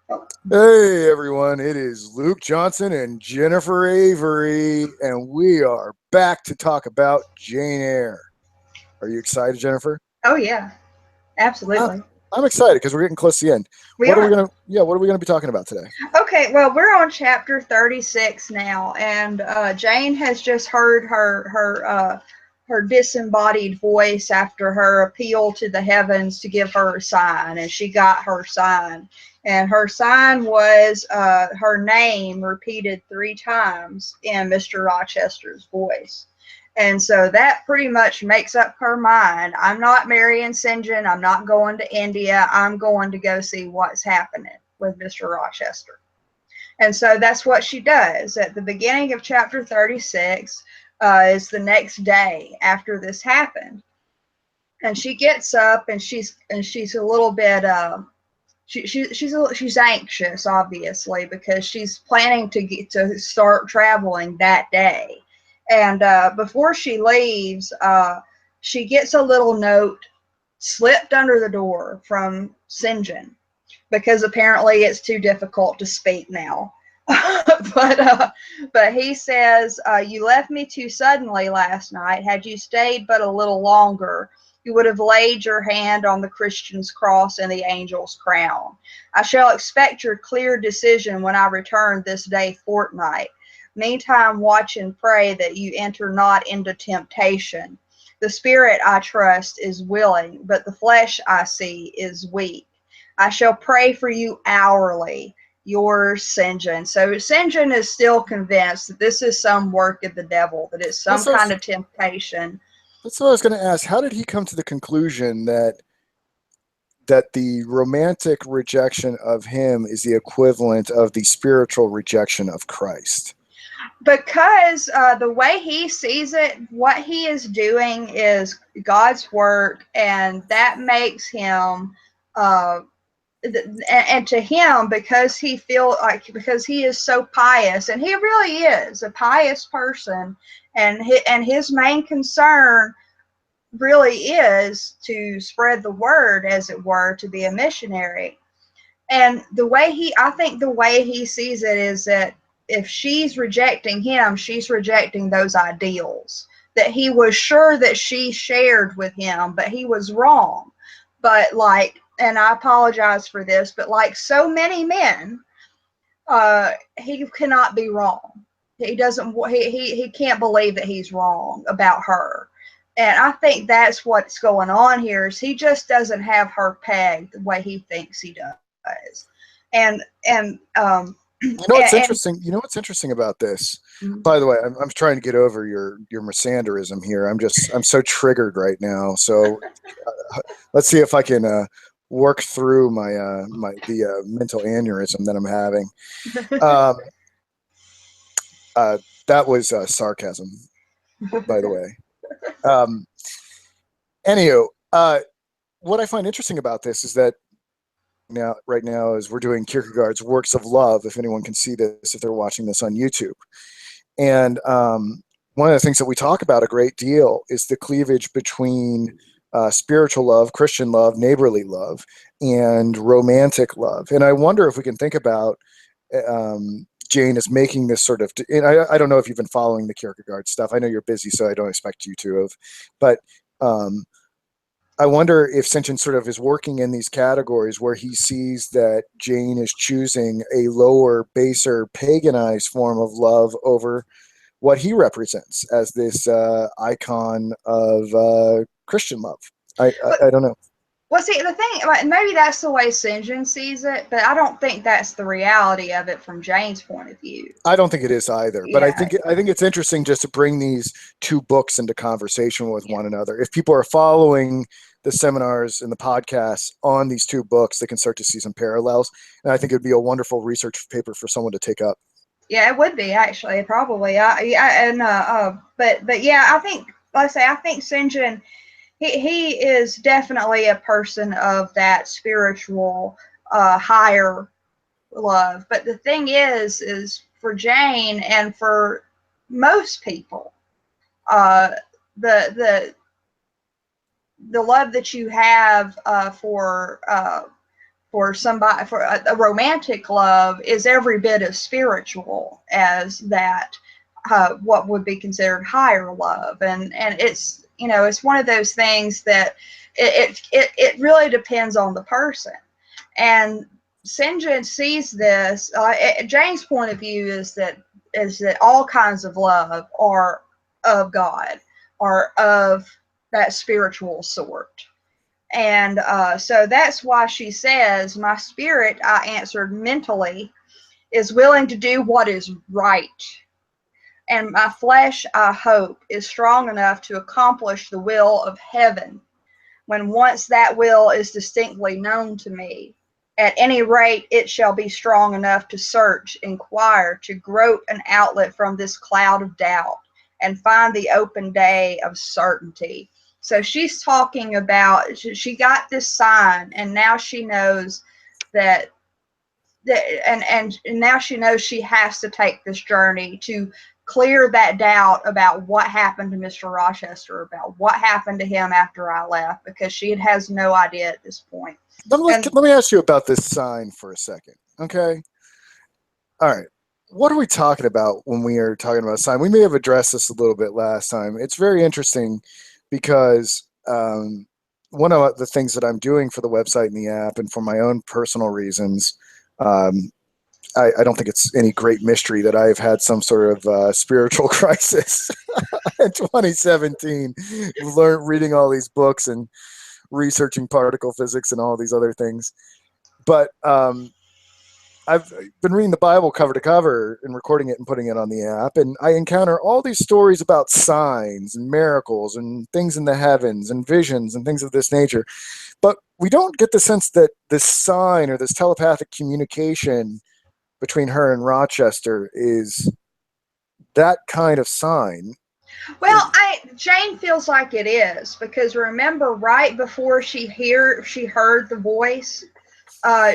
Hey everyone, it is Luke Johnson and Jennifer Avery, and we are back to talk about Jane Eyre. Are you excited, Jennifer? Oh yeah, I'm, absolutely. I'm excited because we're getting close to the end. We are. What are we gonna be talking about today? Okay, well, we're on chapter 36 now, and Jane has just heard her disembodied voice after her appeal to the heavens to give her a sign, and she got her sign. And her sign was her name repeated 3 times in Mr. Rochester's voice. And so that pretty much makes up her mind. I'm not marrying St. John. I'm not going to India. I'm going to go see what's happening with Mr. Rochester. And so that's what she does. At the beginning of chapter 36 is the next day after this happened. And she gets up and she's a little bit she's anxious, obviously, because she's planning to start traveling that day. And before she leaves, she gets a little note slipped under the door from Sinjin, because apparently it's too difficult to speak now. but but he says, you left me too suddenly last night. Had you stayed but a little longer, you would have laid your hand on the Christian's cross and the angel's crown. I shall expect your clear decision when I return this day fortnight. Meantime, watch and pray that you enter not into temptation. The spirit, I trust, is willing, but the flesh, I see, is weak. I shall pray for you hourly. Yours, Sinjin. So Sinjin is still convinced that this is some work of the devil, that it's some That's what I kind was, of temptation. that's what I was going to ask. How did he come to the conclusion that the romantic rejection of him is the equivalent of the spiritual rejection of Christ? Because the way he sees it, what he is doing is God's work, and that makes him uh, and to him, because because he is so pious, and he really is a pious person, and his main concern really is to spread the word, as it were, to be a missionary. And I think the way he sees it is that if she's rejecting him, she's rejecting those ideals that he was sure that she shared with him, but he was wrong. But and I apologize for this, but like so many men, he cannot be wrong. He doesn't. He can't believe that he's wrong about her. And I think that's what's going on here. Is he just doesn't have her pegged the way he thinks he does. And and You know what's interesting about this? By the way, I'm trying to get over your Mersanderism here. I'm so triggered right now. So let's see if I can work through my mental aneurysm that I'm having. Um, uh, that was sarcasm, by the way. Um, anywho, what I find interesting about this is that right now, as we're doing Kierkegaard's works of love, if anyone can see this, if they're watching this on YouTube. And one of the things that we talk about a great deal is the cleavage between spiritual love, Christian love, neighborly love, and romantic love. And I wonder if we can think about Jane as making this sort of. And I don't know if you've been following the Kierkegaard stuff. I know you're busy, so I don't expect you to have. But um, I wonder if Sintchen sort of is working in these categories where he sees that Jane is choosing a lower, baser, paganized form of love over what he represents as this icon of Christian love. I don't know. well, see, the thing, like, maybe that's the way Sinjin sees it, but I don't think that's the reality of it from Jane's point of view. I don't think it is either, but Yeah, I think it's interesting just to bring these two books into conversation with one another. If people are following the seminars and the podcasts on these two books, they can start to see some parallels, and I think it would be a wonderful research paper for someone to take up. yeah, it would be actually probably. Yeah, and but yeah, I think, like I say, I think Sinjin, he is definitely a person of that spiritual, higher love. But the thing is for Jane and for most people, uh, the the love that you have for somebody, for a romantic love is every bit as spiritual as that, what would be considered higher love. And it's, it's one of those things that it really depends on the person. And St. John sees this. Jane's point of view is that all kinds of love are of God, are of that spiritual sort. And so that's why she says, my spirit, I answered mentally, is willing to do what is right. And my flesh, I hope, is strong enough to accomplish the will of heaven when once that will is distinctly known to me. At any rate, it shall be strong enough to search, inquire, to grope an outlet from this cloud of doubt and find the open day of certainty. So she's talking about, she got this sign, and now she knows that and now she knows she has to take this journey to clear that doubt about what happened to Mr. Rochester, about what happened to him after I left, because she has no idea at this point. Let me ask you about this sign for a second, okay? All right. What are we talking about when we are talking about a sign? We may have addressed this a little bit last time. It's very interesting because one of the things that I'm doing for the website and the app, and for my own personal reasons, I don't think it's any great mystery that I've had some sort of spiritual crisis in 2017. Reading all these books and researching particle physics and all these other things. But I've been reading the Bible cover to cover and recording it and putting it on the app, and I encounter all these stories about signs and miracles and things in the heavens and visions and things of this nature. But we don't get the sense that this sign or this telepathic communication between her and Rochester is that kind of sign. Well, Jane feels like it is, because remember, right before she heard the voice,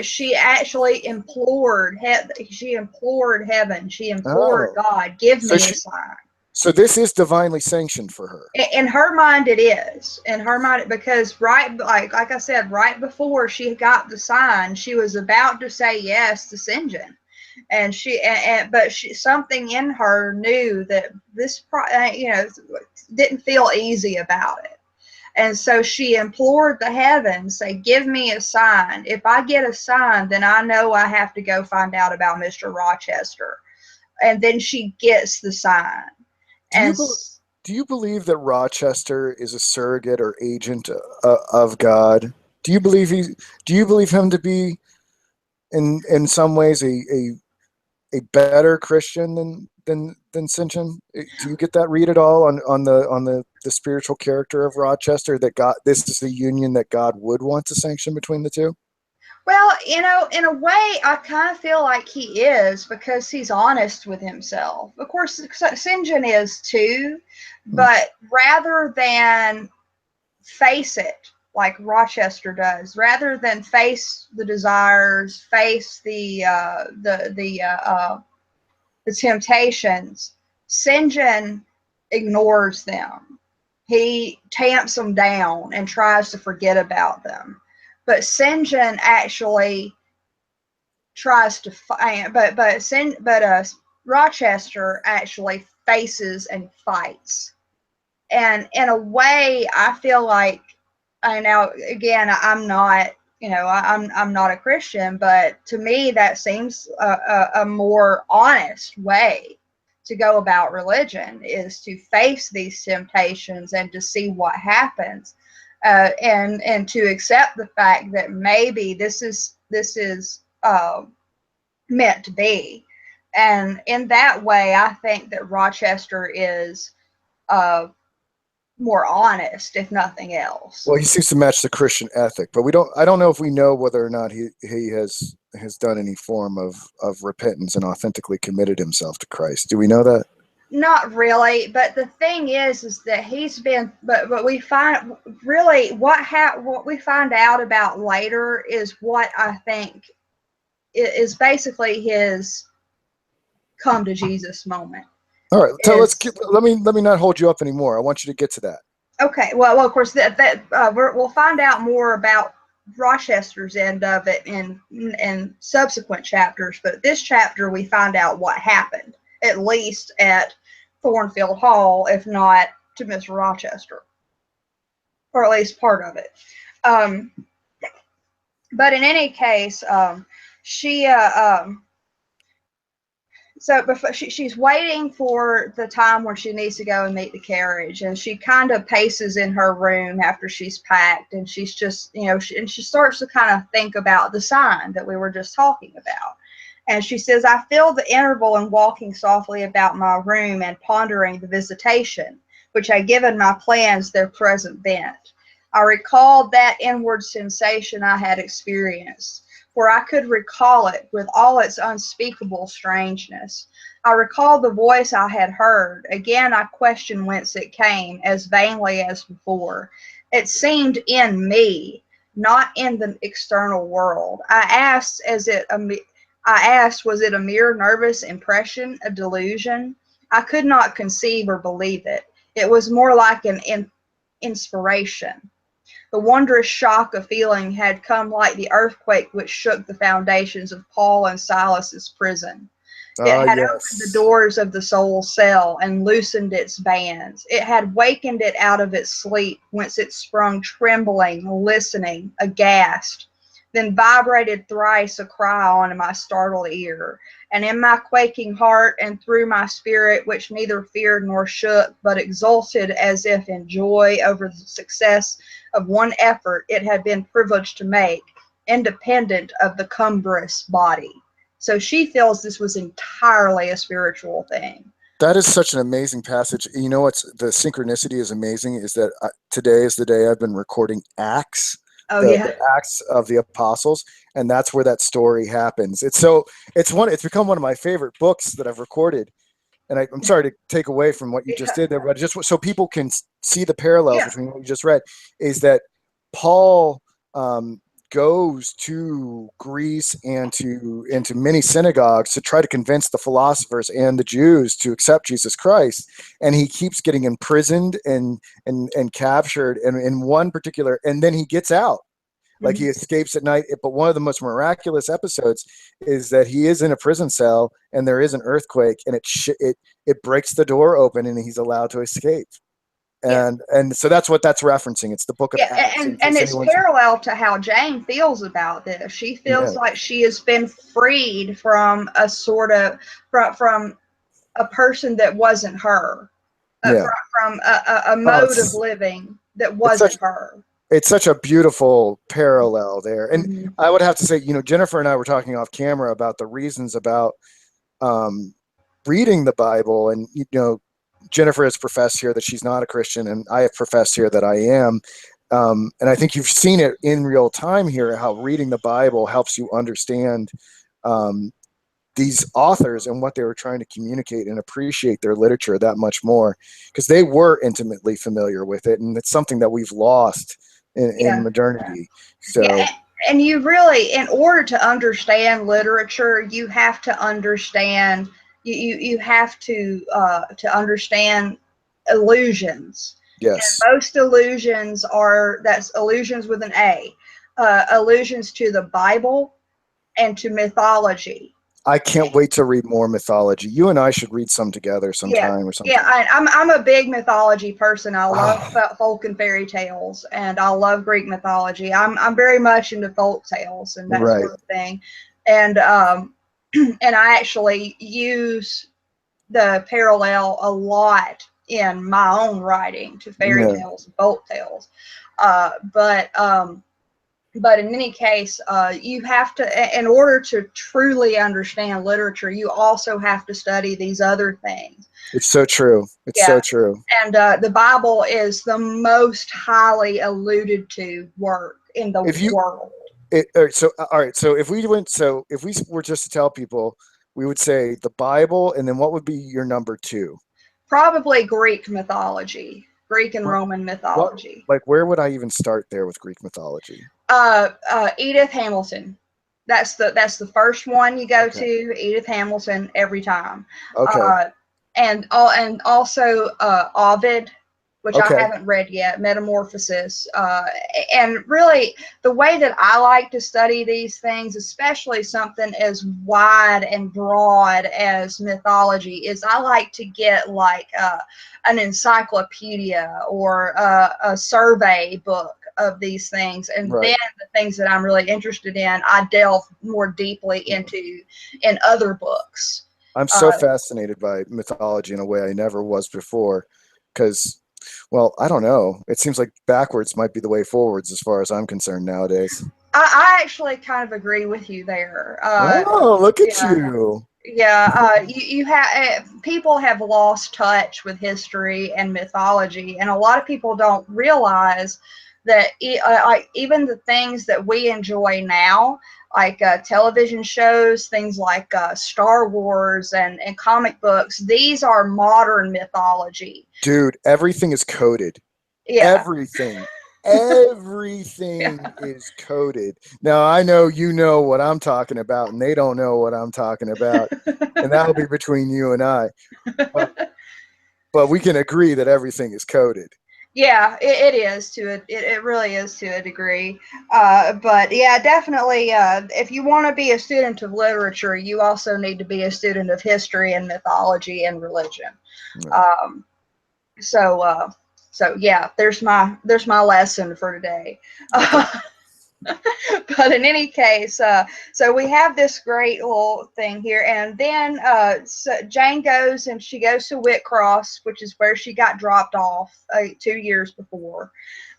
she actually implored heaven. She implored God, give me a sign. So this is divinely sanctioned for her. In her mind, it is. In her mind, because like I said, right before she got the sign, she was about to say yes to St. John. And but something in her knew that this, didn't feel easy about it. And so she implored the heavens, say, give me a sign. If I get a sign, then I know I have to go find out about Mr. Rochester. And then she gets the sign. Do you believe that Rochester is a surrogate or agent of God? Do you believe him to be in some ways a better Christian than St. John? Do you get that read at all on the spiritual character of Rochester, that God, this is the union that God would want to sanction between the two? Well, in a way, I kind of feel like he is, because he's honest with himself. Of course, St. John is too, but rather than face it like Rochester does, rather than face the desires, face the temptations, St. John ignores them. He tamps them down and tries to forget about them. But St. John actually tries to fight, but Rochester actually faces and fights. And in a way, I feel like, now again, I'm not, I'm not a Christian, but to me that seems a more honest way to go about religion, is to face these temptations and to see what happens, and to accept the fact that maybe this is meant to be. And in that way, I think that Rochester is more honest, if nothing else. Well, he seems to match the Christian ethic, but I don't know if we know whether or not he has done any form of repentance and authentically committed himself to Christ. Do we know that? Not really, but the thing is that he's been, but we find really what we find out about later is what I think is basically his come to Jesus moment. All right, so let me not hold you up anymore. I want you to get to that. Okay, well, of course we'll find out more about Rochester's end of it in subsequent chapters, but this chapter we find out what happened, at least at Thornfield Hall, if not to Mr. Rochester, or at least part of it. But in any case, she so before she's waiting for the time when she needs to go and meet the carriage, and she kind of paces in her room after she's packed, and she's just, and she starts to kind of think about the sign that we were just talking about. And she says, I feel the interval in walking softly about my room and pondering the visitation, which had given my plans their present bent. I recalled that inward sensation I had experienced, for I could recall it with all its unspeakable strangeness. I recalled the voice I had heard. Again, I questioned whence it came, as vainly as before. It seemed in me, not in the external world. I asked, was it a mere nervous impression, a delusion? I could not conceive or believe it. It was more like an inspiration. The wondrous shock of feeling had come like the earthquake which shook the foundations of Paul and Silas's prison. It had opened the Yes. doors of the soul's cell and loosened its bands. It had wakened it out of its sleep, whence it sprung trembling, listening, aghast, then vibrated thrice a cry on my startled ear. And in my quaking heart and through my spirit, which neither feared nor shook, but exulted as if in joy over the success of one effort it had been privileged to make, independent of the cumbrous body. So she feels this was entirely a spiritual thing. That is such an amazing passage. You know what's the synchronicity is amazing is that today is the day I've been recording Acts, Oh, the yeah. Acts of the Apostles, and that's where that story happens. It's become one of my favorite books that I've recorded. And I'm sorry to take away from what you just did there, but just so people can see the parallels Yeah. between what you just read, is that Paul goes to Greece and into many synagogues to try to convince the philosophers and the Jews to accept Jesus Christ, and he keeps getting imprisoned and captured, and in one particular, and then he gets out. Like he escapes at night. But one of the most miraculous episodes is that he is in a prison cell and there is an earthquake, and it breaks the door open and he's allowed to escape. And so that's what that's referencing. It's the book of Acts. And it's parallel to how Jane feels about this. She feels like she has been freed from a sort of from a person that wasn't her, from a mode of living that wasn't her. It's such a beautiful parallel there. And I would have to say, Jennifer and I were talking off camera about the reasons about reading the Bible. And, Jennifer has professed here that she's not a Christian, and I have professed here that I am. And I think you've seen it in real time here, how reading the Bible helps you understand these authors and what they were trying to communicate, and appreciate their literature that much more, because they were intimately familiar with it. And it's something that we've lost in modernity. So, and you really, in order to understand literature, you have to understand, you have to understand illusions. Yes. And most illusions that's illusions with an A, allusions to the Bible and to mythology. I can't wait to read more mythology. You and I should read some together sometime or something. Yeah, I'm a big mythology person. I love folk and fairy tales, and I love Greek mythology. I'm very much into folk tales and that sort of thing. And and I actually use the parallel a lot in my own writing to fairy tales and folk tales. But in any case, you have to, in order to truly understand literature, you also have to study these other things. It's so true. It's so true. And the Bible is the most highly alluded to work in the world. All right. So if we were just to tell people, we would say the Bible, and then what would be your number two? Probably Greek mythology, Greek and Roman mythology. Where would I even start there with Greek mythology? Edith Hamilton. That's the first one you go to. Edith Hamilton every time. Okay. And also Ovid. which I Okay. haven't read yet, Metamorphosis. And really, the way that I like to study these things, especially something as wide and broad as mythology, is I like to get like an encyclopedia or a survey book of these things, and Right. then the things that I'm really interested in, I delve more deeply into in other books. I'm so Uh, fascinated by mythology in a way I never was before, because, well, I don't know. It seems like backwards might be the way forwards as far as I'm concerned nowadays. I actually kind of agree with you there. Oh, look at Yeah, you. yeah. You have people have lost touch with history and mythology, and a lot of people don't realize that like even the things that we enjoy now, like television shows, things like Star Wars and comic books, these are modern mythology. Dude, everything is coded. Yeah, Everything. yeah. Everything is coded. Now, I know you know what I'm talking about, and they don't know what I'm talking about, and that'll be between you and I. But, but we can agree that everything is coded. Yeah, it is it really is to a degree. But yeah, definitely, if you want to be a student of literature, you also need to be a student of history and mythology and religion. Yeah. Um, so, so yeah, there's my lesson for today. Okay. But in any case, so we have this great little thing here, and then so Jane goes and she goes to Whitcross, which is where she got dropped off 2 years before,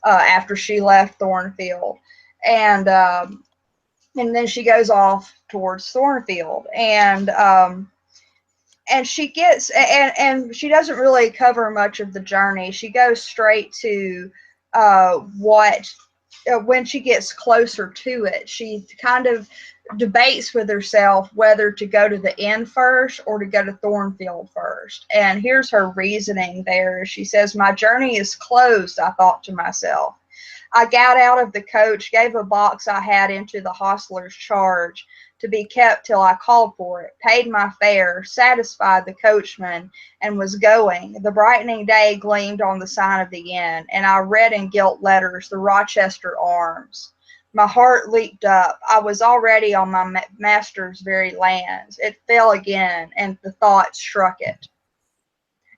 after she left Thornfield, and and then she goes off towards Thornfield, and she gets and she doesn't really cover much of the journey. She goes straight to what when she gets closer to it, she kind of debates with herself whether to go to the inn first or to go to Thornfield first. And here's her reasoning there. She says, "My journey is closed," I thought to myself. I got out of the coach, gave a box I had into the hostler's charge to be kept till I called for it, paid my fare, satisfied the coachman, and was going. The brightening day gleamed on the sign of the inn, and I read in gilt letters the Rochester Arms. My heart leaped up. I was already on my master's very lands. It fell again, and the thought struck it.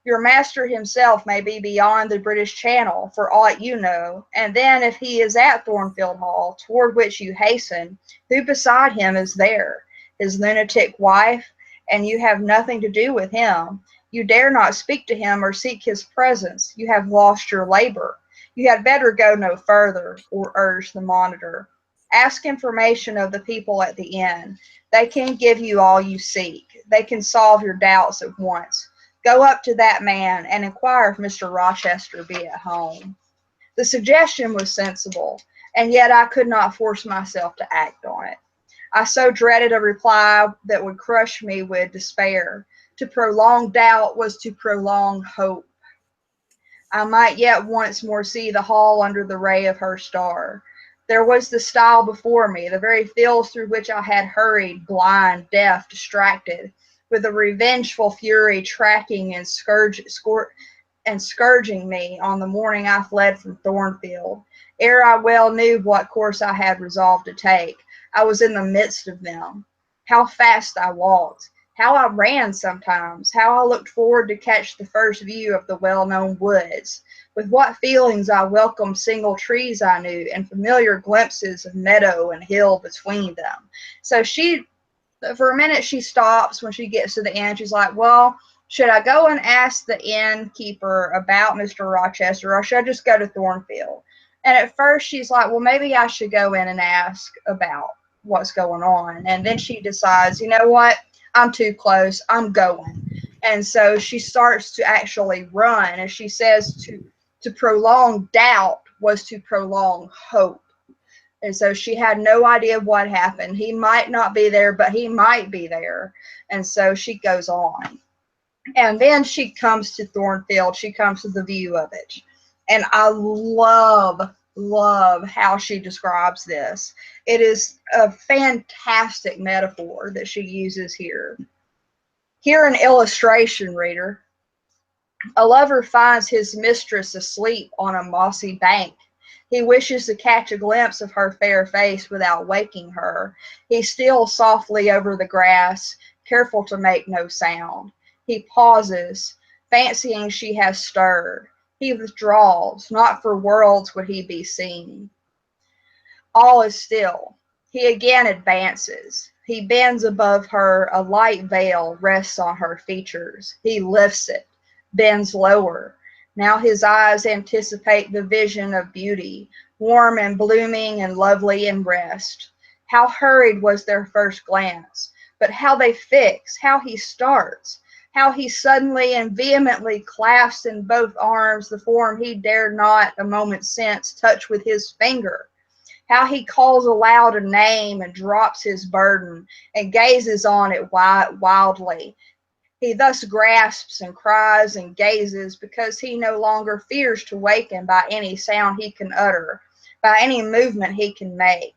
Your master himself may be beyond the British Channel, for aught you know, and then if he is at Thornfield Hall, toward which you hasten, who beside him is there? His lunatic wife, and you have nothing to do with him. You dare not speak to him or seek his presence. You have lost your labor. You had better go no further, or urged the monitor. Ask information of the people at the inn. They can give you all you seek. They can solve your doubts at once. Go up to that man and inquire if Mr. Rochester be at home. The suggestion was sensible, and yet I could not force myself to act on it. I so dreaded a reply that would crush me with despair. To prolong doubt was to prolong hope. I might yet once more see the hall under the ray of her star. There was the stile before me, the very fields through which I had hurried, blind, deaf, distracted, with a revengeful fury tracking and scourging me on the morning I fled from Thornfield. Ere I well knew what course I had resolved to take, I was in the midst of them. How fast I walked! How I ran sometimes! How I looked forward to catch the first view of the well-known woods! With what feelings I welcomed single trees I knew, and familiar glimpses of meadow and hill between them. So for a minute, she stops when she gets to the end. She's like, well, should I go and ask the innkeeper about Mr. Rochester, or should I just go to Thornfield? And at first she's like, well, maybe I should go in and ask about what's going on. And then she decides, you know what? I'm too close. I'm going. And so she starts to actually run. And she says to prolong doubt was to prolong hope. And so she had no idea what happened. He might not be there, but he might be there. And so she goes on. And then she comes to Thornfield. She comes to the view of it. And I love how she describes this. It is a fantastic metaphor that she uses here. Here an illustration, reader. A lover finds his mistress asleep on a mossy bank. He wishes to catch a glimpse of her fair face without waking her. He steals softly over the grass, careful to make no sound. He pauses, fancying she has stirred. He withdraws, not for worlds would he be seen. All is still. He again advances. He bends above her, a light veil rests on her features. He lifts it, bends lower. Now his eyes anticipate the vision of beauty, warm and blooming and lovely in rest. How hurried was their first glance, but how they fix, how he starts, how he suddenly and vehemently clasps in both arms the form he dared not a moment since touch with his finger, how he calls aloud a name and drops his burden and gazes on it wildly. He thus grasps and cries and gazes because he no longer fears to waken by any sound he can utter, by any movement he can make.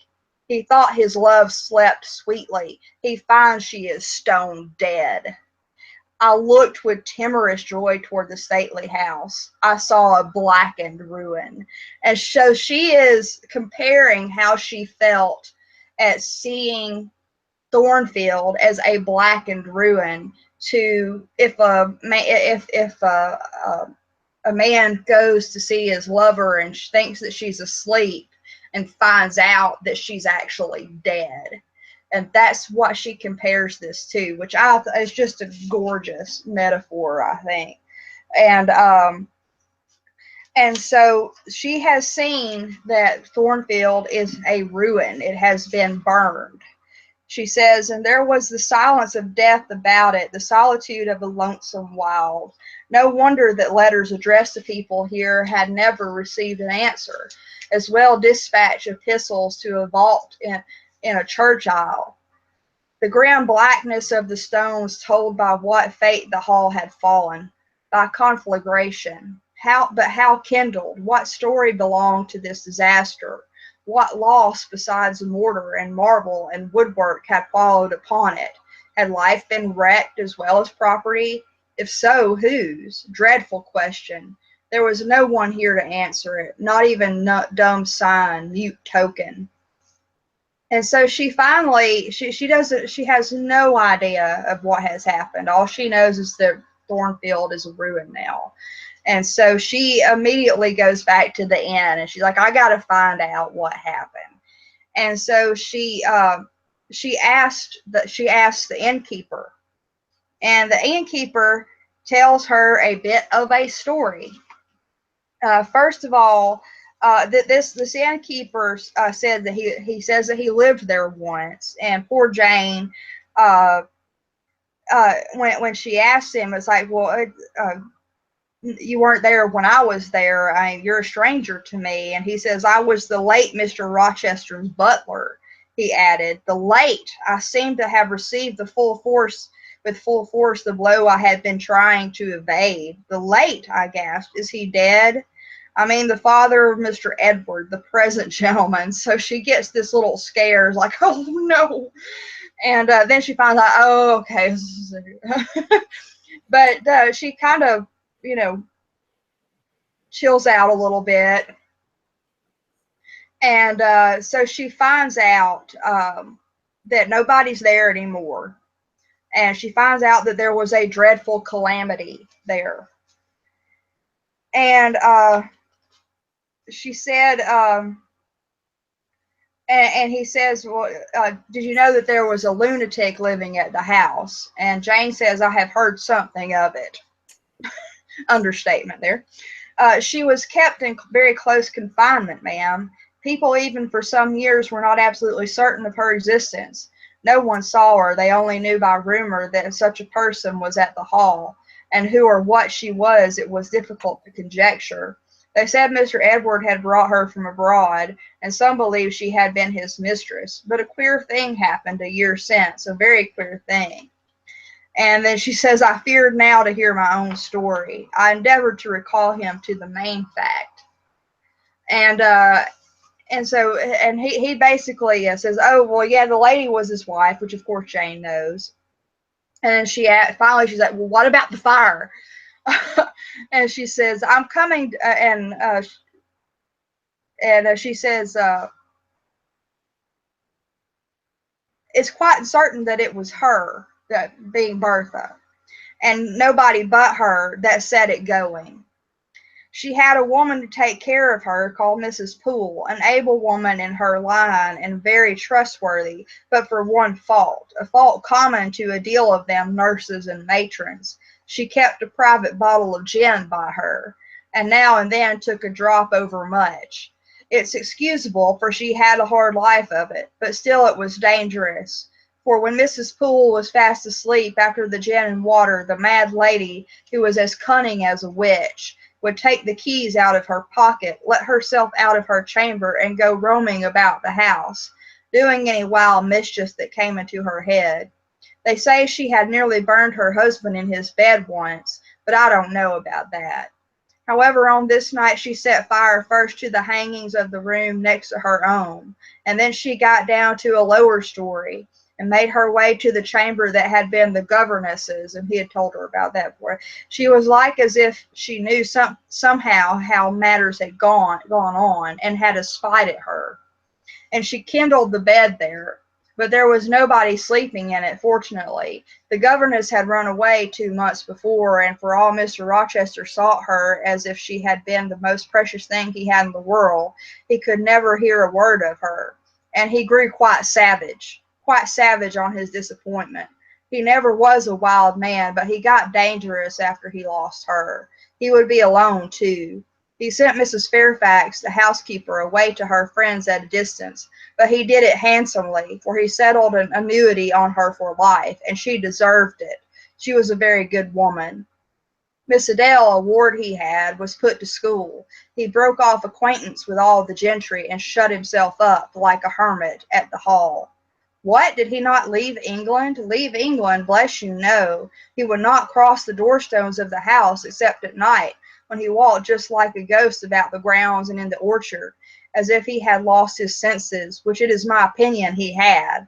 He thought his love slept sweetly. He finds she is stone dead. I looked with timorous joy toward the stately house. I saw a blackened ruin. And so she is comparing how she felt at seeing Thornfield as a blackened ruin to if a man goes to see his lover and thinks that she's asleep and finds out that she's actually dead. And that's what she compares this to, which is just a gorgeous metaphor, I think. And so she has seen that Thornfield is a ruin. It has been burned. She says, and there was the silence of death about it, the solitude of a lonesome wild. No wonder that letters addressed to people here had never received an answer, as well dispatch epistles to a vault in a church aisle. The grim blackness of the stones told by what fate the hall had fallen, by conflagration. How kindled? What story belonged to this disaster? What loss besides mortar and marble and woodwork had followed upon it? Had life been wrecked as well as property? If so, whose? Dreadful question. There was no one here to answer it, not even dumb sign, mute token. And so she finally, she has no idea of what has happened. All she knows is that Thornfield is a ruin now. And so she immediately goes back to the inn and she's like, I got to find out what happened. And so she asked the innkeeper, and the innkeeper tells her a bit of a story. First of all, this innkeeper said that he says that he lived there once, and poor Jane, when she asked him, it's like, well, you weren't there when I was there. You're a stranger to me. And he says, I was the late Mr. Rochester's butler. He added, the late. I seem to have received with full force the blow I had been trying to evade. The late, I gasped. Is he dead? I mean, the father of Mr. Edward, the present gentleman. So she gets this little scare, like, oh no. And then she finds out, oh, okay. But she kind of, chills out a little bit. And so she finds out that nobody's there anymore. And she finds out that there was a dreadful calamity there. And she said, and he says, well, did you know that there was a lunatic living at the house? And Jane says, I have heard something of it. Understatement there. She was kept in very close confinement, ma'am. People, even for some years, were not absolutely certain of her existence. No one saw her. They only knew by rumor that such a person was at the hall, and who or what she was, it was difficult to conjecture. They said Mr. Edward had brought her from abroad, and some believed she had been his mistress. But a queer thing happened a year since, a very queer thing. And then she says, I feared now to hear my own story. I endeavored to recall him to the main fact. And so he basically says, oh, well, yeah, the lady was his wife, which of course Jane knows. And then finally she's like, well, what about the fire? And she says, I'm coming, she says, it's quite certain that it was her, that being Bertha, and nobody but her that set it going. She had a woman to take care of her called Mrs. Poole, an able woman in her line and very trustworthy, but for one fault, a fault common to a deal of them nurses and matrons. She kept a private bottle of gin by her, and now and then took a drop over much. It's excusable, for she had a hard life of it, but still it was dangerous. For when Mrs. Poole was fast asleep after the gin and water, the mad lady, who was as cunning as a witch, would take the keys out of her pocket, let herself out of her chamber, and go roaming about the house, doing any wild mischief that came into her head. They say she had nearly burned her husband in his bed once, but I don't know about that. However, on this night she set fire first to the hangings of the room next to her own, and then she got down to a lower story and made her way to the chamber that had been the governess's, and he had told her about that before. She was like as if she knew somehow how matters had gone on, and had a spite at her. And she kindled the bed there, but there was nobody sleeping in it, fortunately. The governess had run away 2 months before, and for all Mr. Rochester sought her as if she had been the most precious thing he had in the world, he could never hear a word of her, and he grew quite savage on his disappointment. He never was a wild man, but he got dangerous after he lost her. He would be alone, too. He sent Mrs. Fairfax, the housekeeper, away to her friends at a distance, but he did it handsomely, for he settled an annuity on her for life, and she deserved it. She was a very good woman. Miss Adele, a ward he had, was put to school. He broke off acquaintance with all the gentry, and shut himself up, like a hermit, at the Hall. What, did he not leave England? Leave England, bless you, no. He would not cross the doorstones of the house except at night, when he walked just like a ghost about the grounds and in the orchard, as if he had lost his senses, which it is my opinion he had.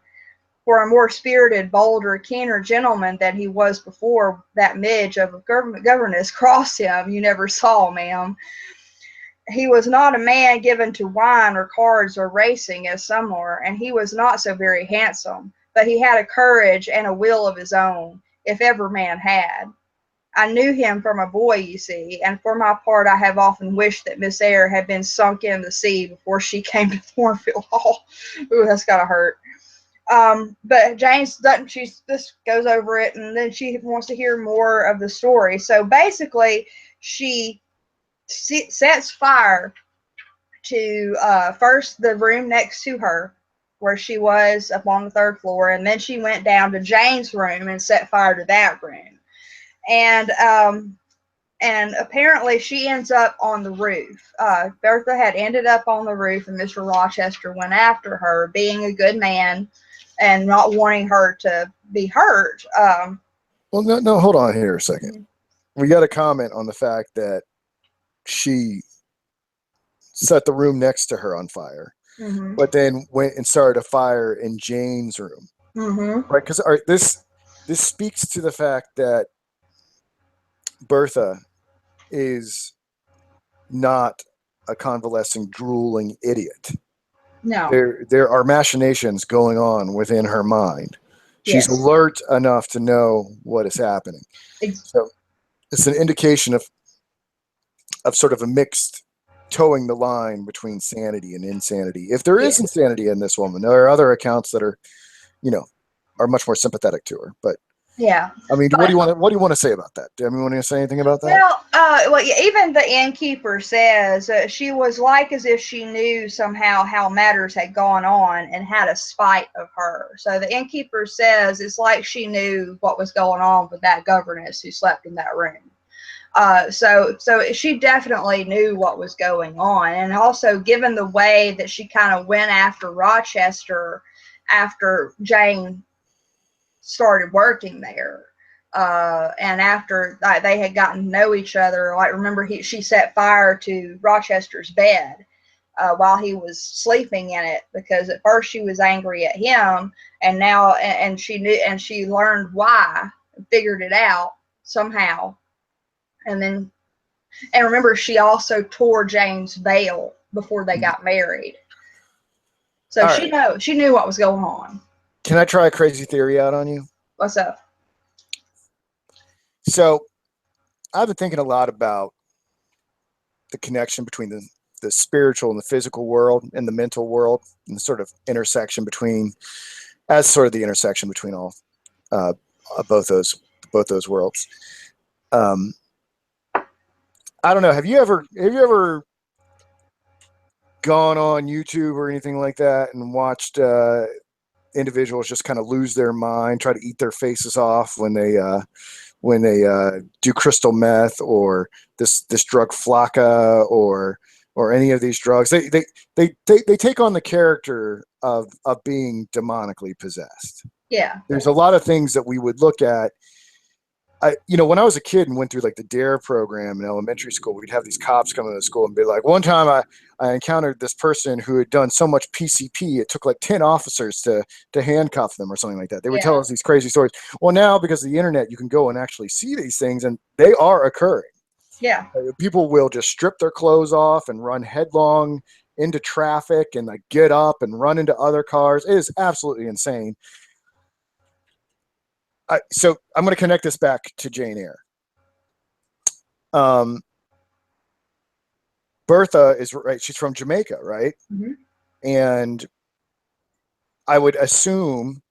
For a more spirited, bolder, keener gentleman than he was before that midge of a governess crossed him, you never saw, ma'am. He was not a man given to wine or cards or racing, as some were, and he was not so very handsome, but he had a courage and a will of his own, if ever man had. I knew him from a boy, you see, and for my part I have often wished that Miss Eyre had been sunk in the sea before she came to Thornfield Hall. Ooh, that's gotta hurt. But James doesn't, she just goes over it, and then she wants to hear more of the story. So basically, she sets fire to first the room next to her, where she was up on the third floor, and then she went down to Jane's room and set fire to that room. And apparently she ends up on the roof. Bertha had ended up on the roof, and Mr. Rochester went after her, being a good man and not wanting her to be hurt. Well, no, hold on here a second. We got to comment on the fact that she set the room next to her on fire, but then went and started a fire in Jane's room, right? Because this speaks to the fact that Bertha is not a convalescing, drooling idiot. No. There are machinations going on within her mind. She's Yes. alert enough to know what is happening. So it's an indication of sort of a mixed towing the line between sanity and insanity. If there is insanity in this woman, there are other accounts that are, are much more sympathetic to her. But yeah, I mean, what do you want to say about that? Do you want to say anything about that? Well, even the innkeeper says she was like as if she knew somehow how matters had gone on and had a spite of her. So the innkeeper says it's like she knew what was going on with that governess who slept in that room. So she definitely knew what was going on, and also given the way that she kind of went after Rochester after Jane started working there, and after they had gotten to know each other, like remember she set fire to Rochester's bed while he was sleeping in it, because at first she was angry at him, and now and she knew, and she learned why, figured it out somehow. And then, and remember, she also tore Jane's veil before they got married. So All she right. knew what was going on. Can I try a crazy theory out on you? What's up? So I've been thinking a lot about the connection between the spiritual and the physical world and the mental world, and the sort of intersection between, as sort of the intersection between all uh, both those worlds. Um, I don't know. Have you ever gone on YouTube or anything like that and watched individuals just kind of lose their mind, try to eat their faces off when they do crystal meth or this drug flocka or any of these drugs? They take on the character of being demonically possessed. Yeah. There's a lot of things that we would look at. When I was a kid and went through like the DARE program in elementary school, we'd have these cops come into school and be like, one time I encountered this person who had done so much PCP, it took like 10 officers to handcuff them or something like that. They would tell us these crazy stories. Well, now because of the internet, you can go and actually see these things, and they are occurring. Yeah. People will just strip their clothes off and run headlong into traffic and like get up and run into other cars. It is absolutely insane. So I'm going to connect this back to Jane Eyre. Bertha is right. She's from Jamaica, right? Mm-hmm. And I would assume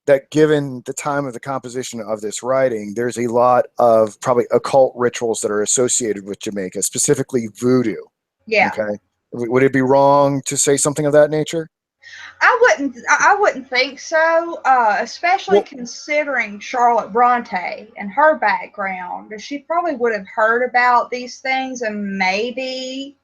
that given the time of the composition of this writing, there's a lot of probably occult rituals that are associated with Jamaica, specifically voodoo. Yeah. Okay. Would it be wrong to say something of that nature? I wouldn't think so, especially considering Charlotte Bronte and her background. She probably would have heard about these things, and maybe,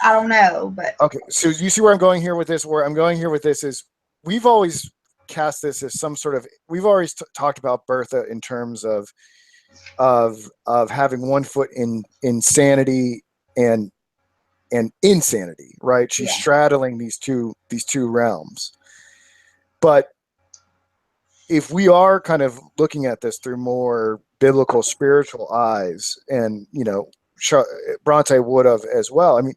I don't know, but okay. So you see where I'm going here with this? Where I'm going here with this is we've always cast this as some sort of, we've always talked about Bertha in terms of having one foot in insanity and insanity, right? She's straddling these two realms. But if we are kind of looking at this through more biblical, spiritual eyes, and Bronte would have as well. I mean,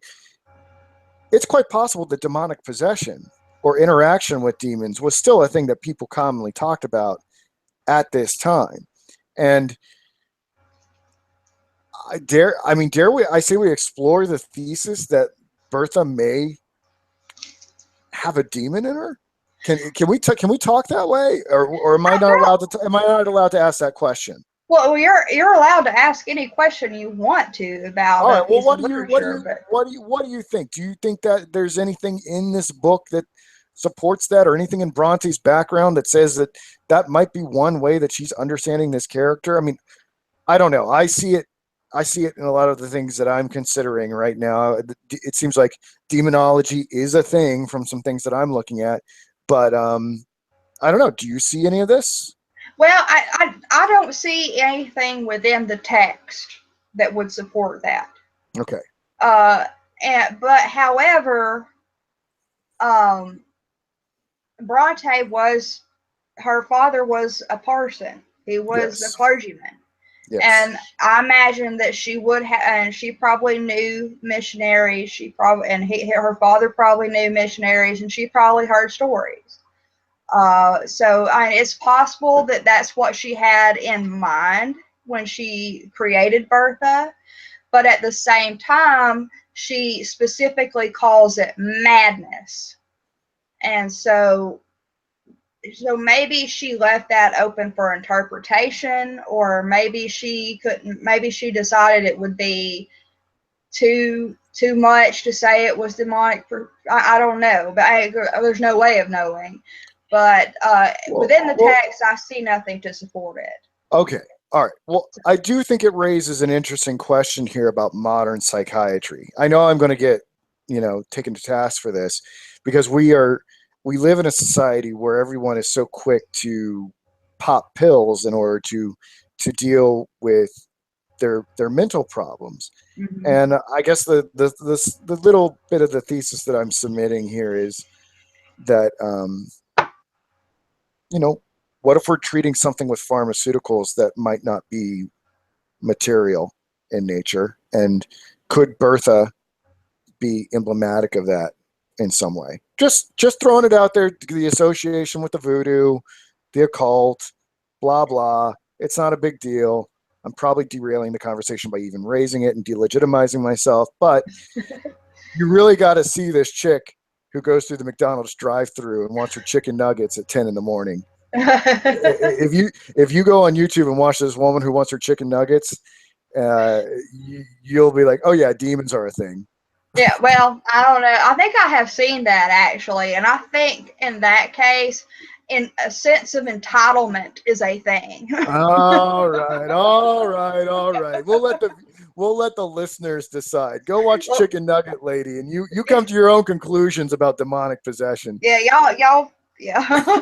it's quite possible that demonic possession or interaction with demons was still a thing that people commonly talked about at this time. And dare we? I say we explore the thesis that Bertha may have a demon in her. Can we talk that way, or am I not allowed to? Am I not allowed to ask that question? well, you're allowed to ask any question you want to about All a right. Well, piece of literature, but what do you think? Do you think that there's anything in this book that supports that, or anything in Bronte's background that says that that might be one way that she's understanding this character? I mean, I don't know. I see it. I see it in a lot of the things that I'm considering right now. It seems like demonology is a thing from some things that I'm looking at, but I don't know. Do you see any of this? well, I don't see anything within the text that would support that. Okay. Uh, but however, um, Bronte was, her father was a parson. He was a Yes. clergyman. Yes. And I imagine that she would have, and she probably knew missionaries. She probably, and her father probably knew missionaries, and she probably heard stories. So it's possible that that's what she had in mind when she created Bertha. But at the same time, she specifically calls it madness. And so maybe she left that open for interpretation, or maybe she couldn't, maybe she decided it would be too much to say it was demonic. I don't know, but there's no way of knowing. But within the text, I see nothing to support it. Okay. All right. Well, I do think it raises an interesting question here about modern psychiatry. I know I'm going to get, taken to task for this, because we live in a society where everyone is so quick to pop pills in order to deal with their mental problems. Mm-hmm. And I guess the little bit of the thesis that I'm submitting here is that what if we're treating something with pharmaceuticals that might not be material, in nature, and could Bertha be emblematic of that in some way? Just throwing it out there, the association with the voodoo, the occult, blah blah. It's not a big deal. I'm probably derailing the conversation by even raising it and delegitimizing myself, but you really got to see this chick who goes through the McDonald's drive-through and wants her chicken nuggets at 10 in the morning. If you go on YouTube and watch this woman who wants her chicken nuggets, you'll be like, oh yeah, demons are a thing. Yeah, well, I don't know. I think I have seen that actually, and I think in that case, in a sense of entitlement is a thing. All right. We'll let the listeners decide. Go watch Well, Chicken Nugget Lady, and you come to your own conclusions about demonic possession. yeah, y'all, yeah.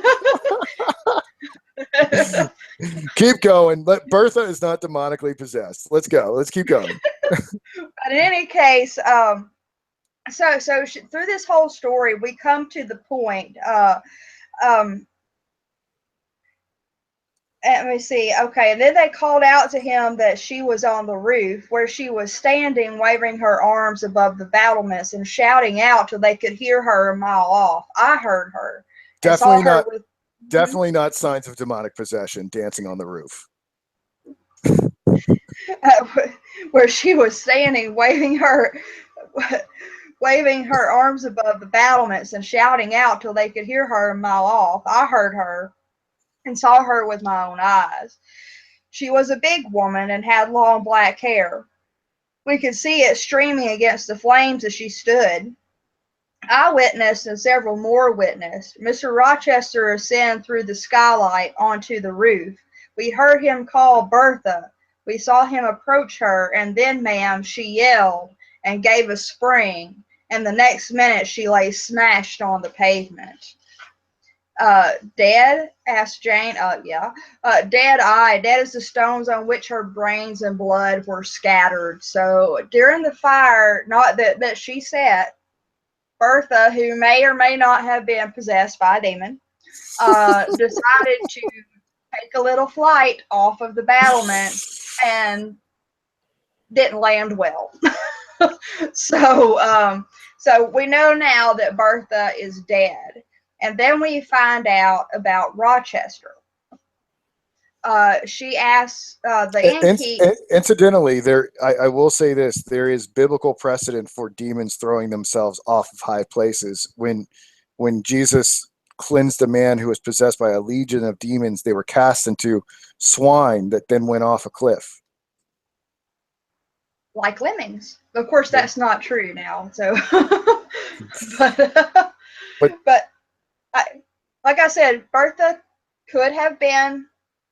Keep going. Bertha is not demonically possessed. Let's go. Let's keep going. But in any case, so through this whole story, we come to the point. Let me see. Okay, and then they called out to him that she was on the roof, where she was standing, waving her arms above the battlements and shouting out till they could hear her a mile off. I heard her. And saw Definitely her not. with, Definitely not signs of demonic possession. Dancing on the roof. where she was standing, waving her arms above the battlements and shouting out till they could hear her a mile off. I heard her and saw her with my own eyes. She was a big woman and had long black hair. We could see it streaming against the flames as she stood. I witnessed and several more witnessed Mr. Rochester ascend through the skylight onto the roof. We heard him call Bertha. We saw him approach her, and then, ma'am, she yelled and gave a spring, and the next minute she lay smashed on the pavement. Dead? Asked Jane. Yeah. Dead, aye. Dead as the stones on which her brains and blood were scattered. So during the fire, not that she set, Bertha, who may or may not have been possessed by a demon, decided to take a little flight off of the battlements and didn't land well. So we know now that Bertha is dead. And then we find out about Rochester. She asks the innkeep. Incidentally, I will say this: there is biblical precedent for demons throwing themselves off of high places. When Jesus cleansed a man who was possessed by a legion of demons, they were cast into swine that then went off a cliff. Like lemmings. Of course, that's not true now. So, but like I said, Bertha could have been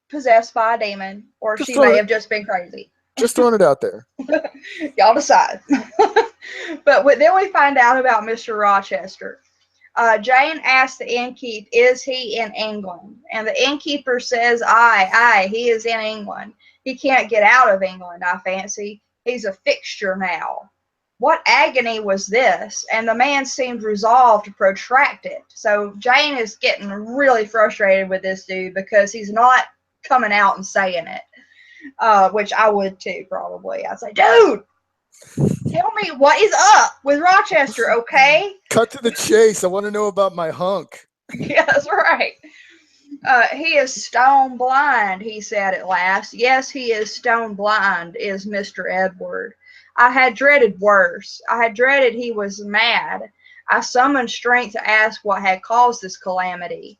possessed by a demon, or she may have just been crazy. Just throwing it out there. Y'all decide. But then we find out about Mr. Rochester. Jane asked the innkeep, is he in England? And the innkeeper says, aye, he is in England. He can't get out of England, I fancy. He's a fixture now. What agony was this? And the man seemed resolved to protract it. So Jane is getting really frustrated with this dude because he's not coming out and saying it, which I would too, probably. I'd say, dude, tell me what is up with Rochester, okay? Cut to the chase. I want to know about my hunk. Yeah, that's right. He is stone blind, he said at last. Yes, he is stone blind, is Mr. Edward. I had dreaded worse. I had dreaded he was mad. I summoned strength to ask what had caused this calamity.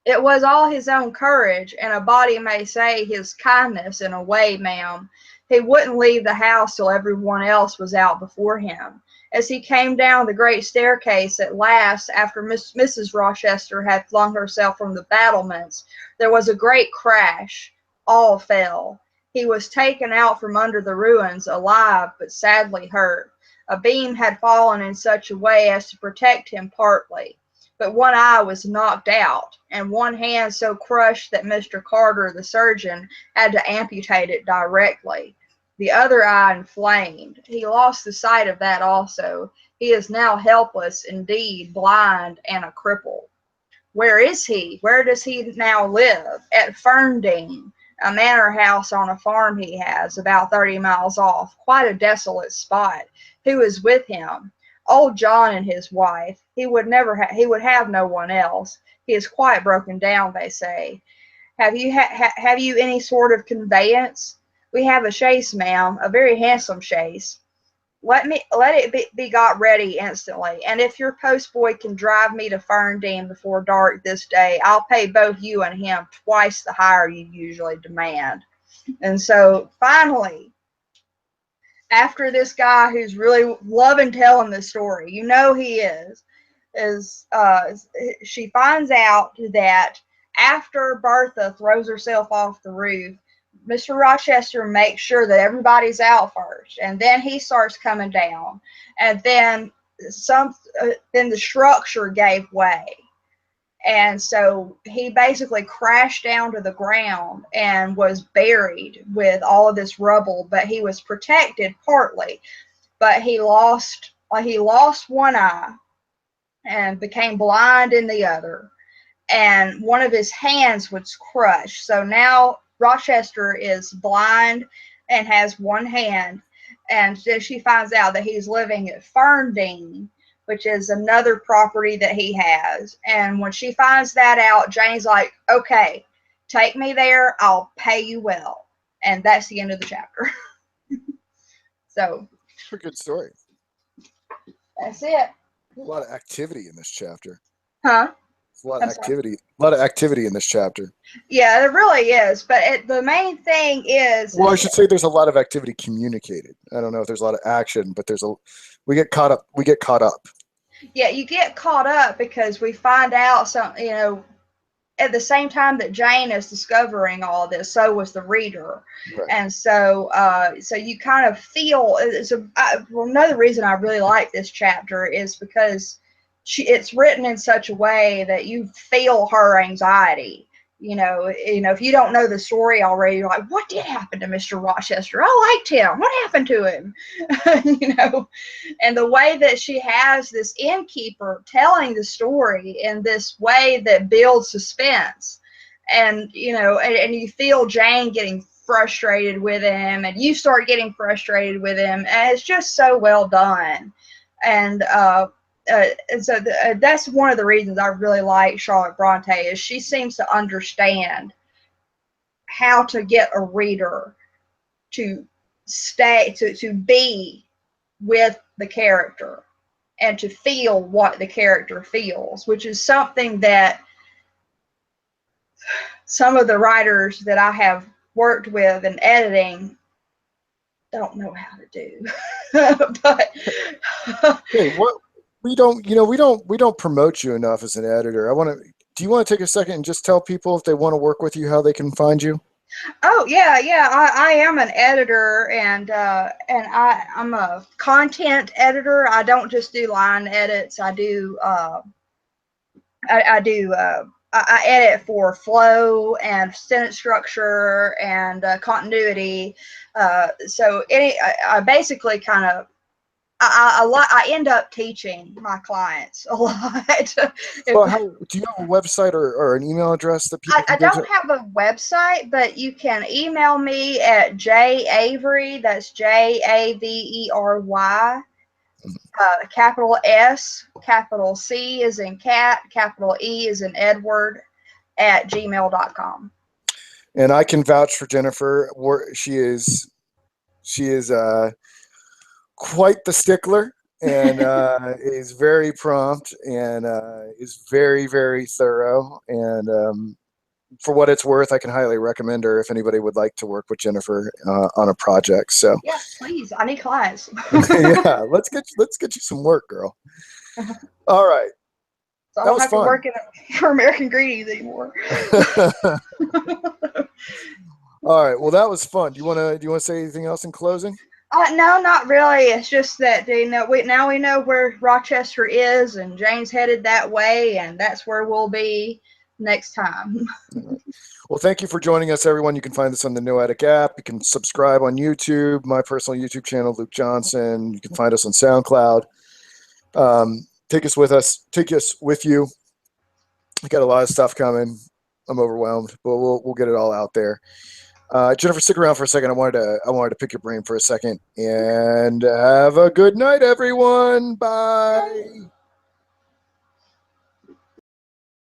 It was all his own courage, and a body may say his kindness in a way, ma'am. He wouldn't leave the house till everyone else was out before him. As he came down the great staircase at last, after Mrs. Rochester had flung herself from the battlements, there was a great crash. All fell. He was taken out from under the ruins, alive but sadly hurt. A beam had fallen in such a way as to protect him partly, but one eye was knocked out, and one hand so crushed that Mr. Carter, the surgeon, had to amputate it directly. The other eye inflamed. He lost the sight of that also. He is now helpless, indeed, blind, and a cripple. Where is he? Where does he now live? At Ferndine. a manor house on a farm he has about 30 miles off, quite a desolate spot, who is with him. Old John and his wife. He would have no one else. He is quite broken down, they say. Have you any sort of conveyance? We have a chaise, ma'am, a very handsome chaise. Let it be got ready instantly, and if your postboy can drive me to Ferndean before dark this day, I'll pay both you and him twice the hire you usually demand. And so finally, after this guy who's really loving telling this story, you know he is she finds out that after Bertha throws herself off the roof, Mr. Rochester makes sure that everybody's out first, and then he starts coming down, and then then the structure gave way, and so he basically crashed down to the ground and was buried with all of this rubble. But he was protected partly, but he lost one eye and became blind in the other, and one of his hands was crushed. So now Rochester is blind and has one hand, and then she finds out that he's living at Ferndean, which is another property that he has. And when she finds that out, Jane's like, okay, take me there, I'll pay you well. And that's the end of the chapter. So a good story. That's it. A lot of activity in this chapter. Huh? A lot of activity. A lot of activity in this chapter. Yeah, it really is. But the main thing is. Well, I should say there's a lot of activity communicated. I don't know if there's a lot of action, but we get caught up. We get caught up. Yeah, you get caught up because we find out at the same time that Jane is discovering all this, so was the reader. Right. And so you kind of feel another reason I really like this chapter is because it's written in such a way that you feel her anxiety. If you don't know the story already, you're like, what did happen to Mr. Rochester? I liked him. What happened to him? And the way that she has this innkeeper telling the story in this way that builds suspense, and you feel Jane getting frustrated with him, and you start getting frustrated with him, and it's just so well done. And so that's one of the reasons I really like Charlotte Bronte, is she seems to understand how to get a reader to be with the character and to feel what the character feels, which is something that some of the writers that I have worked with in editing don't know how to do. But hey, what? We don't promote you enough as an editor. Do you want to take a second and just tell people if they want to work with you, how they can find you? Oh yeah. I am an editor, and I'm a content editor. I don't just do line edits. I edit for flow and sentence structure and continuity. So I basically kind of. I end up teaching my clients a lot. Well, do you have a website or an email address that people can I don't have a website, but you can email me at Avery. That's Javery. Capital S, capital C is in cat, capital E is in Edward, at gmail.com. And I can vouch for Jennifer. She is quite the stickler, and is very prompt, and is very, very thorough. And for what it's worth, I can highly recommend her if anybody would like to work with Jennifer on a project. So yeah, please, I need clients. Yeah, let's get you some work, girl. All right. So I don't have to work for American Greetings anymore. All right. Well, that was fun. Do you want to say anything else in closing? No, not really. It's just that we know where Rochester is, and Jane's headed that way, and that's where we'll be next time. Well, thank you for joining us, everyone. You can find us on the Noetic app. You can subscribe on YouTube, my personal YouTube channel, Luke Johnson. You can find us on SoundCloud. Take us with you. We got a lot of stuff coming. I'm overwhelmed, but we'll get it all out there. Jennifer, stick around for a second. I wanted to pick your brain for a second, and have a good night, everyone. Bye.